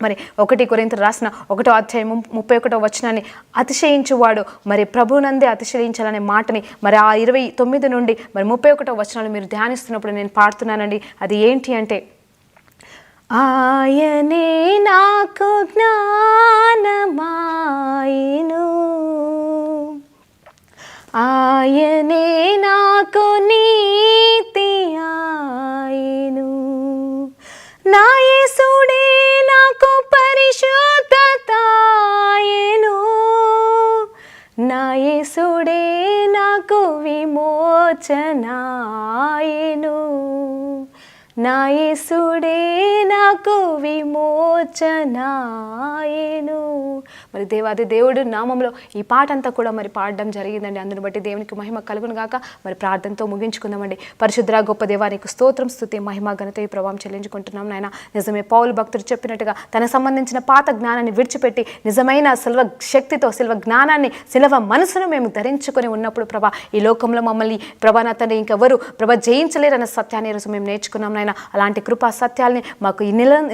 మరి 1 కొరింథీయులకు రాసిన 1వ అధ్యాయం 31వ వచనాన్ని, అతిశయించువాడు మరి ప్రభువునందే అతిశయించాలనే మాటని మరి ఆ 29 నుండి మరి 31వ వచనాలు మీరు ధ్యానిస్తున్నప్పుడు నేను పాడుతున్నానండి. అది ఏంటి అంటే, ఆయనే నాకు జ్ఞానమాయెను, ఆయనే నాకు నీతి ఆయెను, నా యేసుడే నాకు పరిశుద్ధతాయెను, నా యేసుడే నాకు విమోచనాయెను, నా యేసుడే నాకు విమోచనాయెను. మరి దేవాది దేవుడు నామంలో ఈ పాట అంతా కూడా మరి పాడడం జరిగిందండి. అందుని బట్టి దేవునికి మహిమ కలుగును గాక. మరి ప్రార్థనతో ముగించుకుందామండి. పరిశుద్ధ గొప్ప దేవానికి స్తోత్రం, స్తుతి, మహిమ, ఘనత, ప్రభావం చెల్లించుకుంటున్నాం నాయన. నిజమే, పౌలు భక్తుడు చెప్పినట్టుగా తనకు సంబంధించిన పాత జ్ఞానాన్ని విడిచిపెట్టి నిజమైన శిల్వ శక్తితో, శిల్వ జ్ఞానాన్ని, శిల్వ మనసును మేము ధరించుకొని ఉన్నప్పుడు ప్రభా, ఈ లోకంలో మమ్మల్ని ప్రభా నా తండ్రి ఇంకెవరు ప్రభా జయించలేరన్న సత్యాన్ని ఈరోజు మేము నేర్చుకున్నాం నాయన. అలాంటి కృపా సత్యాల్ని మాకు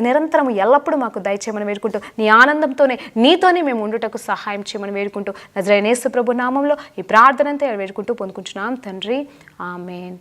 నిరంతరం ఎల్లప్పుడూ మాకు దయచేయమని వేడుకుంటూ, నీ ఆనందంతోనే నీతోనే మేము ఉండుటకు సహాయం చేయమని వేడుకుంటూ, నజరేయుడైన యేసు ప్రభు నామంలో ఈ ప్రార్థనంతా వేడుకుంటూ పొందుకుంటున్నాం తండ్రి. ఆమేన్.